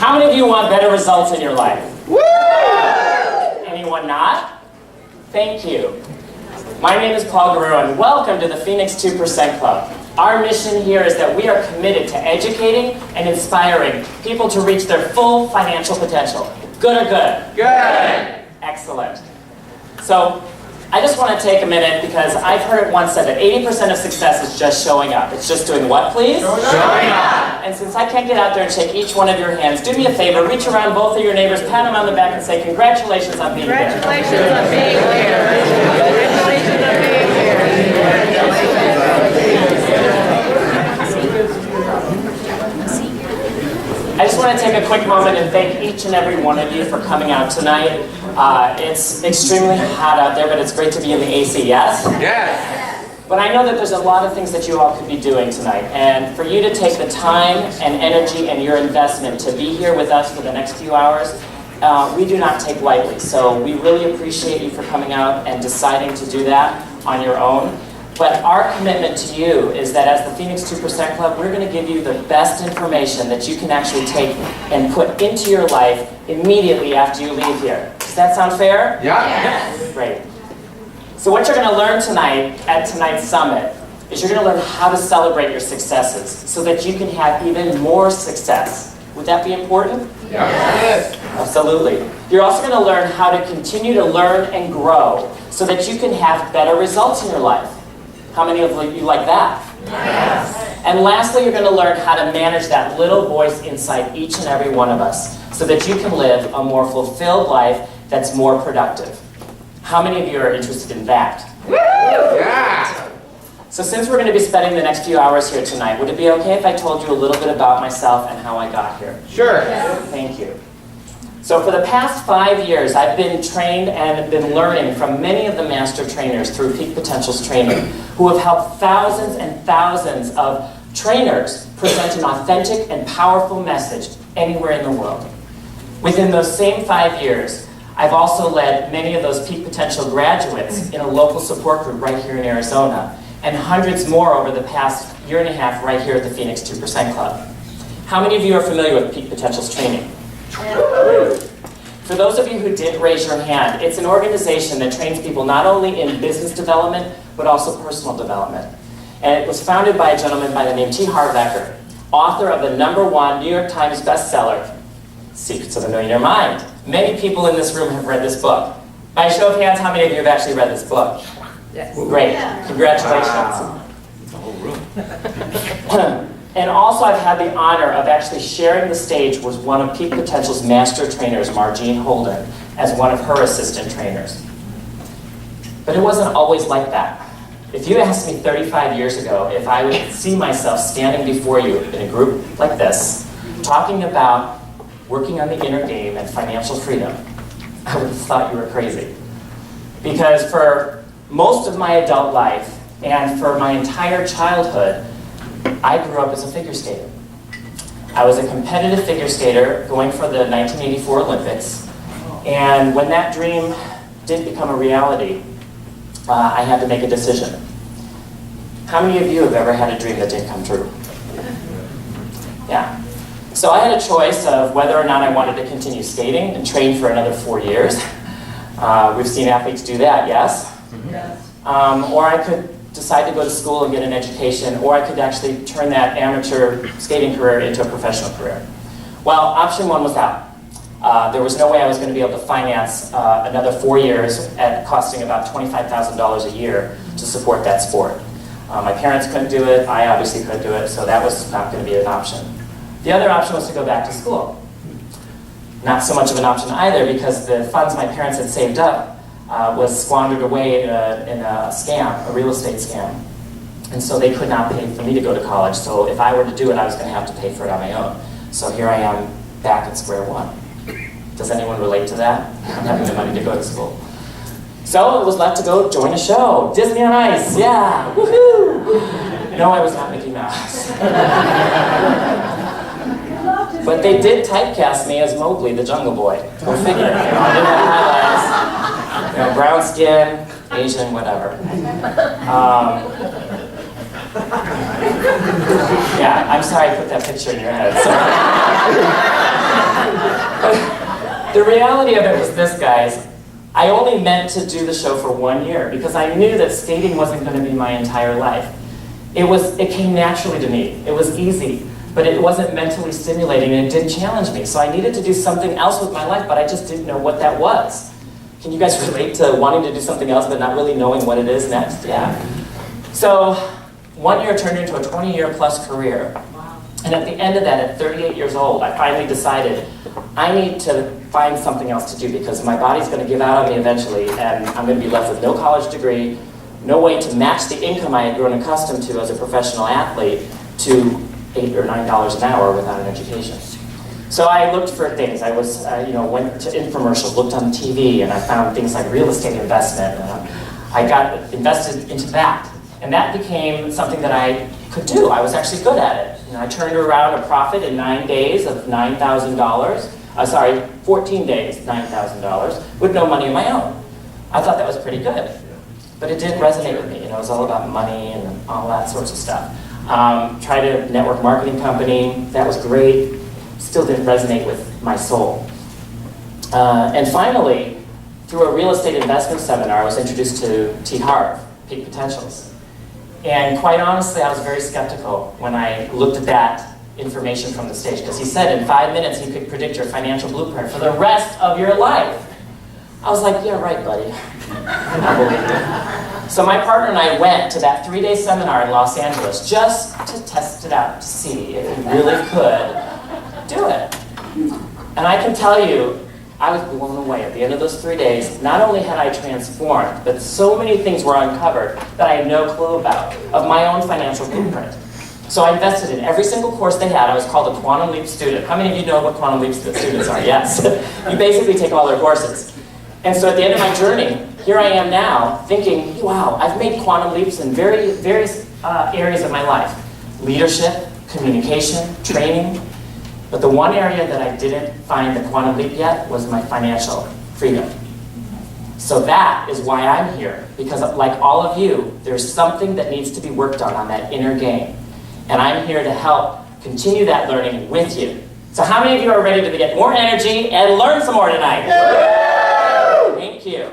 How many of you want better results in your life? Woo! Anyone not? Thank you. My name is Guerrero, and welcome to the Phoenix 2% Club. Our mission here is that we are committed to educating and inspiring people to reach their full financial potential. Good or good? Good! Excellent. So, I just want to take a minute because I've heard it once said that 80% of success is just showing up. It's just doing what, please? Showing up! And since I can't get out there and shake each one of your hands, do me a favor, reach around both of your neighbors, pat them on the back and say, congratulations on being here. Congratulations on being here. Congratulations on being here. I just want to take a quick moment and thank each and every one of you for coming out tonight. It's extremely hot out there, but it's great to be in the AC, yes? Yes! But I know that there's a lot of things that you all could be doing tonight, and for you to take the time and energy and your investment to be here with us for the next few hours, we do not take lightly. So we really appreciate you for coming out and deciding to do that on your own. But our commitment to you is that as the Phoenix 2% Club, we're going to give you the best information that you can actually take and put into your life immediately after you leave here. Does that sound fair? Yeah. Yes. Great. So what you're going to learn tonight at tonight's summit is you're going to learn how to celebrate your successes so that you can have even more success. Would that be important? Yeah. Yes. Absolutely. You're also going to learn how to continue to learn and grow so that you can have better results in your life. How many of you like that? Yes. And lastly, you're going to learn how to manage that little voice inside each and every one of us so that you can live a more fulfilled life that's more productive. How many of you are interested in that? Yeah. So since we're going to be spending the next few hours here tonight, would it be okay if I told you a little bit about myself and how I got here? Sure. Thank you. So for the past 5 years, I've been trained and been learning from many of the master trainers through Peak Potentials Training, who have helped thousands and thousands of trainers present an authentic and powerful message anywhere in the world. Within those same 5 years, I've also led many of those Peak Potential graduates in a local support group right here in Arizona, and hundreds more over the past year and a half right here at the Phoenix 2% Club. How many of you are familiar with Peak Potentials Training? For those of you who did raise your hand, it's an organization that trains people not only in business development, but also personal development. And it was founded by a gentleman by the name Harv Eker, author of the #1 New York Times bestseller, Secrets of the Millionaire Mind. Many people in this room have read this book. By a show of hands, how many of you have actually read this book? Yes. Great. Congratulations. Wow. The whole room. And also I've had the honor of actually sharing the stage with one of Peak Potential's master trainers, Margene Holden, as one of her assistant trainers. But it wasn't always like that. If you asked me 35 years ago if I would see myself standing before you in a group like this, talking about working on the inner game and financial freedom, I would have thought you were crazy. Because for most of my adult life and for my entire childhood, I grew up as a figure skater. I was a competitive figure skater going for the 1984 Olympics, and when that dream didn't become a reality, I had to make a decision. How many of you have ever had a dream that didn't come true? Yeah. So I had a choice of whether or not I wanted to continue skating and train for another 4 years. We've seen athletes do that, yes? Yes. Or I could decide to go to school and get an education, or I could actually turn that amateur skating career into a professional career. Well, option 1 was out. There was no way I was going to be able to finance another 4 years at costing about $25,000 a year to support that sport. My parents couldn't do it, I obviously couldn't do it, so that was not going to be an option. The other option was to go back to school. Not so much of an option either, because the funds my parents had saved up was squandered away in a scam, a real estate scam. And so they could not pay for me to go to college, so if I were to do it, I was going to have to pay for it on my own. So here I am back at square one. Does anyone relate to that? I'm having the money to go to school. So it was left to go join a show. Disney on Ice, yeah, woohoo! No, I was not Mickey Mouse. But they did typecast me as Mowgli, the Jungle Boy. Go figure. I didn't have highlights. Brown skin, Asian, whatever. Yeah, I'm sorry I put that picture in your head. The reality of it was this, guys. I only meant to do the show for 1 year because I knew that skating wasn't going to be my entire life. It came naturally to me. It was easy, but it wasn't mentally stimulating and it didn't challenge me. So I needed to do something else with my life, but I just didn't know what that was. Can you guys relate to wanting to do something else but not really knowing what it is next? Yeah. So 1 year turned into a 20-year plus career. And at the end of that, at 38 years old, I finally decided I need to find something else to do because my body's going to give out on me eventually and I'm going to be left with no college degree, no way to match the income I had grown accustomed to as a professional athlete to $8 or $9 an hour without an education. So I looked for things. I was, went to infomercials, looked on TV, and I found things like real estate investment. I got invested into that. And that became something that I could do. I was actually good at it. I turned around a profit in 9 days of $9,000. 14 days, $9,000, with no money of my own. I thought that was pretty good. But it didn't resonate with me. It was all about money and all that sorts of stuff. Tried a network marketing company. That was great. Still didn't resonate with my soul. And finally, through a real estate investment seminar, I was introduced to Harv, Peak Potentials. And quite honestly, I was very skeptical when I looked at that information from the stage, because he said in 5 minutes he could predict your financial blueprint for the rest of your life. I was like, yeah, right, buddy. I believe it. So my partner and I went to that 3-day seminar in Los Angeles just to test it out, to see if we really could do it. And I can tell you, I was blown away at the end of those 3 days. Not only had I transformed, but so many things were uncovered that I had no clue about of my own financial blueprint. So I invested in every single course they had. I was called a Quantum Leap student. How many of you know what Quantum Leap students are? Yes. You basically take all their courses. And so at the end of my journey, here I am now thinking, wow, I've made quantum leaps in various areas of my life. Leadership, communication, training. But the one area that I didn't find the quantum leap yet was my financial freedom. So that is why I'm here. Because like all of you, there's something that needs to be worked on that inner game. And I'm here to help continue that learning with you. So how many of you are ready to get more energy and learn some more tonight? Thank you.